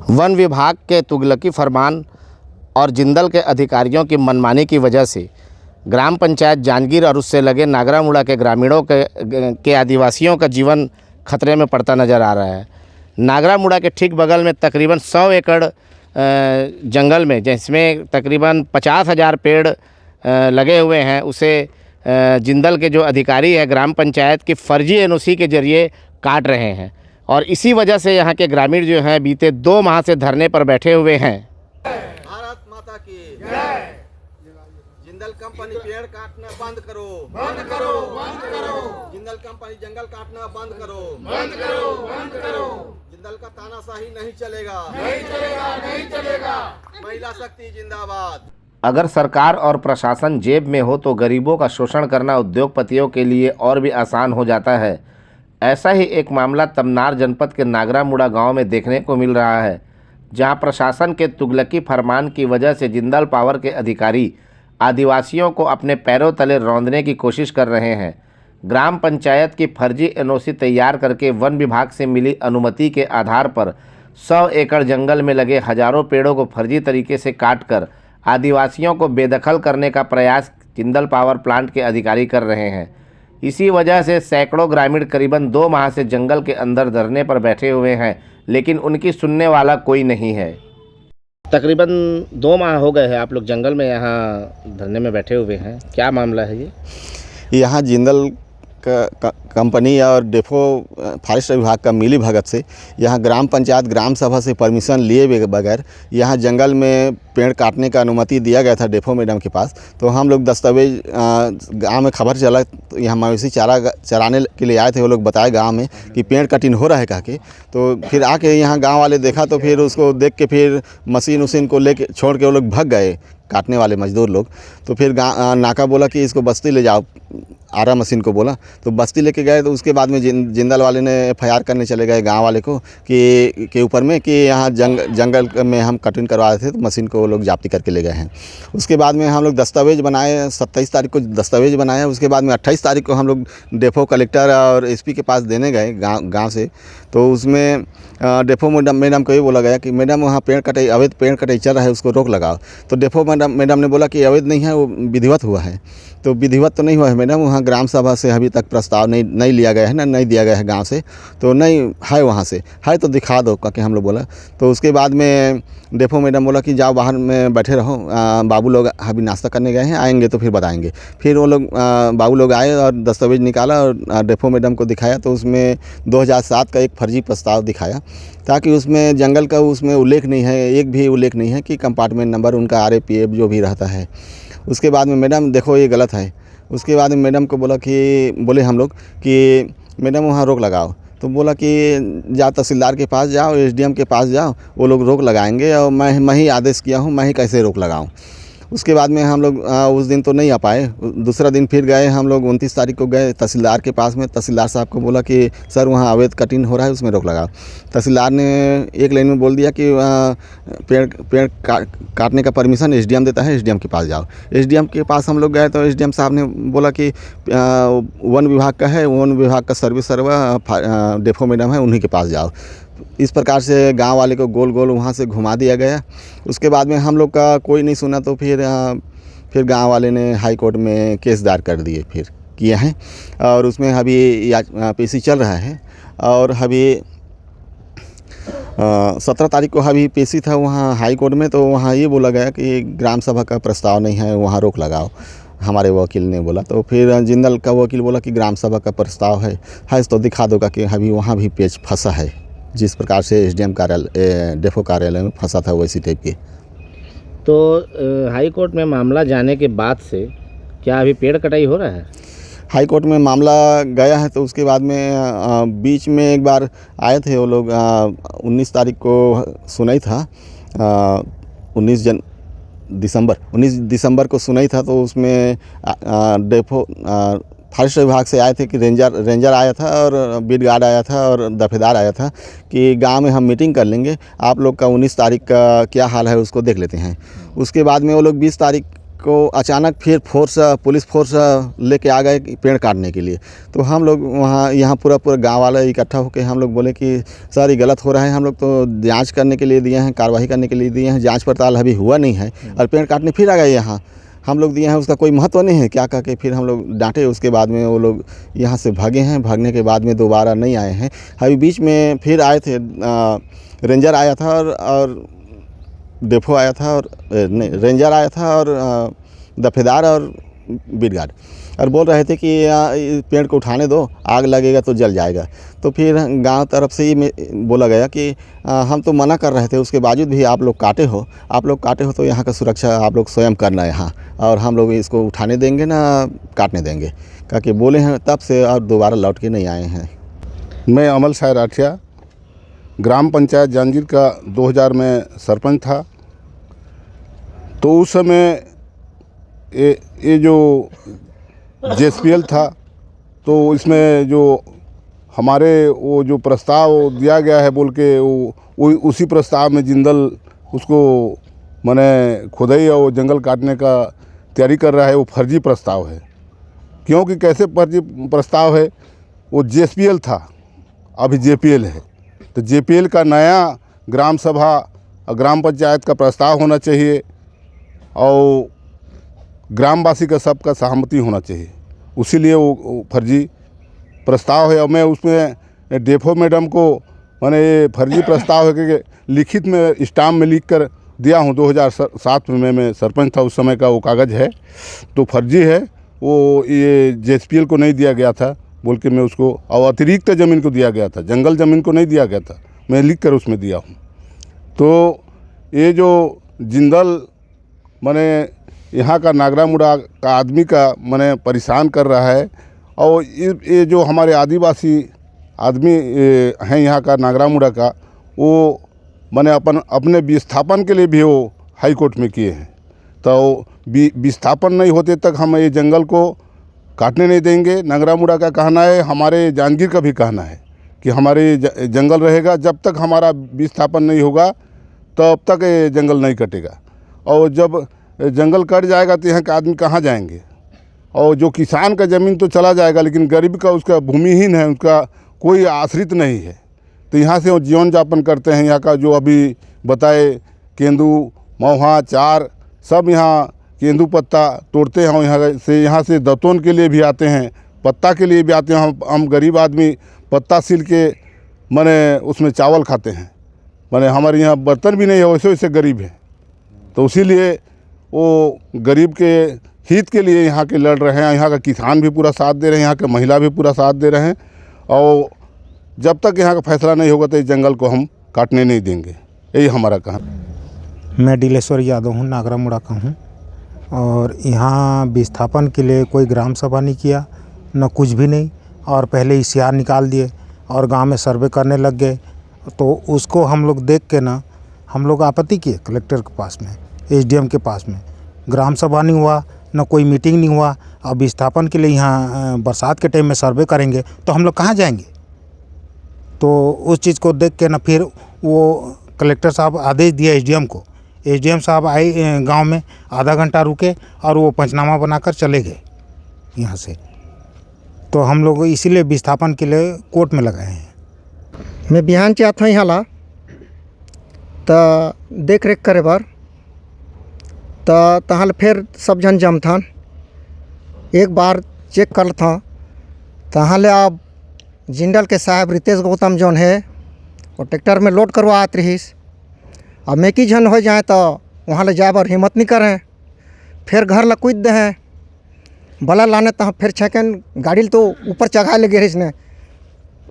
One विभाग के तुगलकी फरमान और जिंदल के अधिकारियों की मनमानी की वजह से ग्राम पंचायत जांजगीर और उससे लगे नागरामुड़ा के ग्रामीणों के आदिवासियों का जीवन खतरे में पड़ता नज़र आ रहा है। नागरामुड़ा के ठीक बगल में तकरीबन 100 एकड़ जंगल में, जिसमें तकरीबन 50,000 पेड़ लगे हुए हैं, उसे जिंदल के जो अधिकारी है ग्राम पंचायत की फर्जी एनओसी के जरिए काट रहे हैं और इसी वजह से यहाँ के ग्रामीण जो हैं बीते 2 माह से धरने पर बैठे हुए हैं। भारत माता की जय। जिंदल कंपनी पेड़ काटना बंद करो, बंद करो, बंद करो। जिंदल कंपनी जंगल काटना बंद करो, बंद करो, बंद करो। जिंदल का तानाशाही नहीं चलेगा, नहीं चलेगा, नहीं चलेगा। महिला शक्ति जिंदाबाद। अगर सरकार और प्रशासन जेब में हो तो गरीबों का शोषण करना उद्योगपतियों के लिए और भी आसान हो जाता है। ऐसा ही एक मामला तमनार जनपद के नागरामुड़ा गांव में देखने को मिल रहा है, जहां प्रशासन के तुगलकी फरमान की वजह से जिंदल पावर के अधिकारी आदिवासियों को अपने पैरों तले रौंदने की कोशिश कर रहे हैं। ग्राम पंचायत की फर्जी एनओसी तैयार करके वन विभाग से मिली अनुमति के आधार पर 100 एकड़ जंगल में लगे हजारों पेड़ों को फर्जी तरीके से काटकर आदिवासियों को बेदखल करने का प्रयास जिंदल पावर प्लांट के अधिकारी कर रहे हैं। इसी वजह से सैकड़ों ग्रामीण करीबन 2 माह से जंगल के अंदर धरने पर बैठे हुए हैं, लेकिन उनकी सुनने वाला कोई नहीं है। तकरीबन 2 माह हो गए हैं आप लोग जंगल में यहाँ धरने में बैठे हुए हैं, क्या मामला है ये? यहाँ जिंदल कंपनी और डेफो फॉरेस्ट विभाग का मिली भगत से यहाँ ग्राम पंचायत ग्राम सभा से परमिशन लिए बगैर यहाँ जंगल में पेड़ काटने का अनुमति दिया गया था डेफो मैडम के पास। तो हम लोग दस्तावेज गांव में खबर चला, तो यहाँ मवेशी चराने के लिए आए थे, वो लोग बताए गांव में कि पेड़ कटिंग हो रहा है कह के। तो फिर आके यहाँ गांव वाले देखा तो फिर उसको देख के फिर मशीन उशीन को लेके छोड़ के वो लोग भाग गए, काटने वाले मजदूर लोग। तो फिर नाका बोला कि इसको बस्ती ले जाओ, आरा मशीन को बोला, तो बस्ती लेके गए। तो उसके बाद में जिंदल वाले ने FIR करने चले गए गांव वाले को कि ऊपर में कि यहाँ जंगल में हम कटिंग करवा रहे थे, तो मशीन को वो लोग ज़ब्ती करके ले गए हैं। उसके बाद में हम लोग दस्तावेज बनाए, 27 तारीख को दस्तावेज बनाया। उसके बाद में 28 तारीख को हम लोग डेफो कलेक्टर और SP के पास देने गए गाँव से। तो उसमें डेफो मैडम को ये बोला गया कि मैडम वहाँ पेड़ कटाई, अवैध पेड़ कटाई चल रहा है, उसको रोक लगाओ। तो डेफो मैडम ने बोला कि अवैध नहीं है, वो विधिवत हुआ है। तो विधिवत तो नहीं हुआ है मैडम, वहाँ ग्राम सभा से अभी तक प्रस्ताव नहीं लिया गया है ना, नहीं दिया गया है गांव से, तो नहीं है, वहाँ से है तो दिखा दो करके हम लोग बोला। तो उसके बाद में डेफो मैडम बोला कि जाओ बाहर में बैठे रहो, बाबू लोग अभी नाश्ता करने गए हैं, आएंगे तो फिर बताएंगे। फिर वो लोग बाबू लोग आए और दस्तावेज निकाला और डेफो मैडम को दिखाया। तो उसमें 2007 का एक फर्जी प्रस्ताव दिखाया, ताकि उसमें जंगल का उसमें उल्लेख नहीं है, एक भी उल्लेख नहीं है कि कंपार्टमेंट नंबर उनका RAPF जो भी रहता है। उसके बाद में मैडम देखो ये गलत है। उसके बाद में मैडम को बोले हम लोग कि मैडम वहाँ रोक लगाओ। तो बोला कि जाओ तहसीलदार के पास जाओ, SDM के पास जाओ, वो लोग रोक लगाएंगे और मैं ही आदेश किया हूँ, मैं ही कैसे रोक लगाऊँ। उसके बाद में हम लोग उस दिन तो नहीं आ पाए। दूसरा दिन फिर गए हम लोग, 29 तारीख को गए तहसीलदार के पास में। तहसीलदार साहब को बोला कि सर वहाँ अवैध कटिंग हो रहा है, उसमें रोक लगाओ। तहसीलदार ने एक लाइन में बोल दिया कि पेड़ काटने का परमिशन SDM देता है, SDM के पास जाओ। SDM के पास हम लोग गए तो SDM साहब ने बोला कि वन विभाग का है, वन विभाग का सर्विस सर्वर डेफो मैडम है, उन्हीं के पास जाओ। इस प्रकार से गांव वाले को गोल गोल वहाँ से घुमा दिया गया। उसके बाद में हम लोग का कोई नहीं सुना, तो फिर गांव वाले ने हाई कोर्ट में केस दायर कर दिए, फिर किए हैं। और उसमें अभी PC चल रहा है। और अभी 17 तारीख को अभी PC था वहाँ हाई कोर्ट में। तो वहाँ ये बोला गया कि ग्राम सभा का प्रस्ताव नहीं है, वहाँ रोक लगाओ, हमारे वकील ने बोला। तो फिर जिंदल का वकील बोला कि ग्राम सभा का प्रस्ताव है तो दिखा दोगा कि अभी वहाँ भी पेच फंसा है, जिस प्रकार से SDM कार्यालय डेफो कार्यालय में फंसा था वैसी टाइप के। तो हाई कोर्ट में मामला जाने के बाद से क्या अभी पेड़ कटाई हो रहा है? हाई कोर्ट में मामला गया है। तो उसके बाद में बीच में एक बार आए थे वो लोग, 19 तारीख को सुनाई था, 19 दिसंबर को सुनाई था। तो उसमें डेफो फॉरेस्ट विभाग से आए थे कि रेंजर आया था और बीट गार्ड आया था और दफेदार आया था कि गांव में हम मीटिंग कर लेंगे, आप लोग का 19 तारीख का क्या हाल है उसको देख लेते हैं। उसके बाद में वो लोग 20 तारीख को अचानक फिर पुलिस फोर्स लेके आ गए पेड़ काटने के लिए। तो हम लोग वहाँ यहाँ पूरा गांव वाले इकट्ठा होकर हम लोग बोले कि सर ये गलत हो रहा है, हम लोग तो जांच करने के लिए दिए हैं, कार्रवाई करने के लिए दिए हैं, जांच पड़ताल अभी हुआ नहीं है और पेड़ काटने फिर आ गए यहाँ। हम लोग दिए हैं, उसका कोई महत्व नहीं है क्या कह के फिर हम लोग डांटे। उसके बाद में वो लोग यहाँ से भागे हैं, भागने के बाद में दोबारा नहीं आए हैं। अभी बीच में फिर आए थे, रेंजर आया था और डेफो आया था और नहीं रेंजर आया था और दफेदार और बीट और बोल रहे थे कि पेड़ को उठाने दो, आग लगेगा तो जल जाएगा। तो फिर गांव तरफ से ही बोला गया कि हम तो मना कर रहे थे, उसके बावजूद भी आप लोग काटे हो तो यहाँ का सुरक्षा आप लोग स्वयं करना है यहाँ, और हम लोग इसको उठाने देंगे ना काटने देंगे कह के बोले हैं। तब से और दोबारा लौट के नहीं आए हैं। मैं अमल शाह राठिया, ग्राम पंचायत जांजगीर का 2000 में सरपंच था। तो उस समय ये जो JSPL था, तो इसमें जो हमारे वो जो प्रस्ताव दिया गया है बोल के वो उसी प्रस्ताव में जिंदल उसको माने खुदाई और जंगल काटने का तैयारी कर रहा है। वो फर्जी प्रस्ताव है। क्योंकि कैसे फर्जी प्रस्ताव है, वो JSPL था, अभी JPL है। तो JPL का नया ग्राम सभा और ग्राम पंचायत का प्रस्ताव होना चाहिए और ग्रामवासी का सबका सहमति होना चाहिए। उसीलिए वो फर्जी प्रस्ताव है। और मैं उसमें डेफो मैडम को मैंने ये फर्जी प्रस्ताव है कि लिखित में स्टाम्प में लिख कर दिया हूँ। 2007 में मैं सरपंच था, उस समय का वो कागज़ है। तो फर्जी है वो, ये JSPL को नहीं दिया गया था बोल के मैं उसको, और अतिरिक्त ज़मीन को दिया गया था, जंगल ज़मीन को नहीं दिया गया था, मैं लिख कर उसमें दिया हूँ। तो ये जो जिंदल माने यहाँ का नागरा मुड़ा का आदमी का माने परेशान कर रहा है। और ये जो हमारे आदिवासी आदमी हैं यहाँ का नागरा मुड़ा का, वो माने अपने विस्थापन के लिए भी वो हाई कोर्ट में किए हैं। तो विस्थापन नहीं होते तक हम ये जंगल को काटने नहीं देंगे। नागरा मुड़ा का कहना है, हमारे जांजगीर का भी कहना है कि हमारे जंगल रहेगा। जब तक हमारा विस्थापन नहीं होगा तब तक ये जंगल नहीं कटेगा। और जब जंगल कट जाएगा तो यहाँ के आदमी कहाँ जाएंगे। और जो किसान का ज़मीन तो चला जाएगा, लेकिन गरीब का उसका भूमिहीन है, उसका कोई आश्रित नहीं है। तो यहाँ से वो जीवन यापन करते हैं। यहाँ का जो अभी बताए केंदू, महुआ, चार सब यहाँ केंदू पत्ता तोड़ते हैं। यहाँ से दतौन के लिए भी आते हैं, पत्ता के लिए भी आते हैं। हम गरीब आदमी पत्ता सिल के माने उसमें चावल खाते हैं। माने हमारे यहाँ बर्तन भी नहीं है, वैसे वैसे गरीब है। तो इसीलिए वो गरीब के हित के लिए यहाँ के लड़ रहे हैं। यहाँ का किसान भी पूरा साथ दे रहे हैं, यहाँ के महिला भी पूरा साथ दे रहे हैं। और जब तक यहाँ का फैसला नहीं होगा तो इस जंगल को हम काटने नहीं देंगे, यही हमारा कहना। मैं डीलेश्वर यादव हूँ, नागरा मुड़ा का हूँ। और यहाँ विस्थापन के लिए कोई ग्राम सभा नहीं किया, न कुछ भी नहीं। और पहले ECR निकाल दिए और गांव में सर्वे करने लग गए। तो उसको हम लोग देख के ना हम लोग आपत्ति किए कलेक्टर के पास में, SDM के पास में। ग्राम सभा नहीं हुआ, न कोई मीटिंग नहीं हुआ। अब विस्थापन के लिए यहाँ बरसात के टाइम में सर्वे करेंगे तो हम लोग कहाँ जाएंगे। तो उस चीज़ को देख के ना फिर वो कलेक्टर साहब आदेश दिया SDM को। SDM साहब आए गांव में, आधा घंटा रुके और वो पंचनामा बनाकर चले गए यहाँ से। तो हम लोग इसीलिए विस्थापन के लिए कोर्ट में लगाए हैं। मैं बिहान चाहता हूँ यहाँ ला तो देख रेख करे बार तो तहाँ फिर सब जन जम था। एक बार चेक कर था तहाँ ले अब जिंदल के साहब रितेश गौतम जौन है वो ट्रैक्टर में लोड करवा आते रहीस। अब मैं की जन हो जाए तो वहाँ ले जाए बार हिम्मत नहीं करें, फिर घर ला कूद दे हैं बला लाने तहाँ फिर छेकन गाड़ी तो ऊपर चढ़ा ले गए इसने,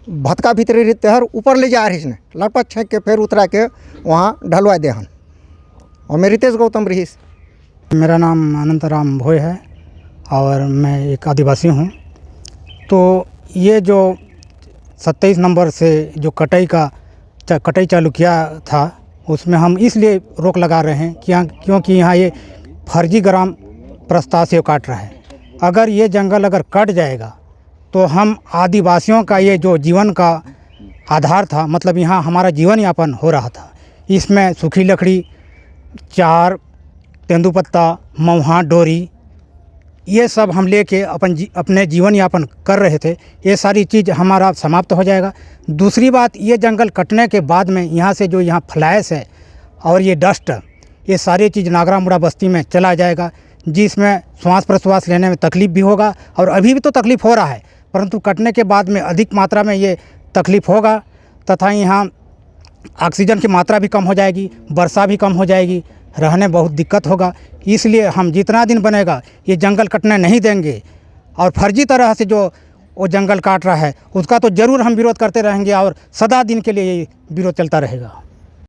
भतका भीतरी रहते हर ऊपर ले जा रही इसने, लटपट छेक के फिर उतरा के वहाँ ढलवा दे हन। और मैं रितेश गौतम रहीस। मेरा नाम अनंतराम भोय है और मैं एक आदिवासी हूँ। तो ये जो 27 नंबर से जो कटाई चालू किया था उसमें हम इसलिए रोक लगा रहे हैं क्योंकि यहाँ ये फर्जी ग्राम प्रस्ताव से काट रहा है। अगर ये जंगल अगर कट जाएगा तो हम आदिवासियों का ये जो जीवन का आधार था, मतलब यहाँ हमारा जीवन यापन हो रहा था, इसमें सूखी लकड़ी, चार, तेंदुपत्ता, महुआ, डोरी, ये सब हम लेके अपने जीवन यापन कर रहे थे। ये सारी चीज़ हमारा समाप्त हो जाएगा। दूसरी बात, ये जंगल कटने के बाद में यहाँ से जो यहाँ फ्लाइस है और ये डस्ट, ये सारी चीज़ नागरा मुड़ा बस्ती में चला जाएगा, जिसमें श्वास प्रश्वास लेने में तकलीफ़ भी होगा। और अभी भी तो तकलीफ़ हो रहा है, परंतु कटने के बाद में अधिक मात्रा में ये तकलीफ़ होगा तथा यहाँ ऑक्सीजन की मात्रा भी कम हो जाएगी, वर्षा भी कम हो जाएगी, रहने बहुत दिक्कत होगा। इसलिए हम जितना दिन बनेगा ये जंगल कटने नहीं देंगे। और फर्जी तरह से जो वो जंगल काट रहा है उसका तो ज़रूर हम विरोध करते रहेंगे और सदा दिन के लिए ये विरोध चलता रहेगा।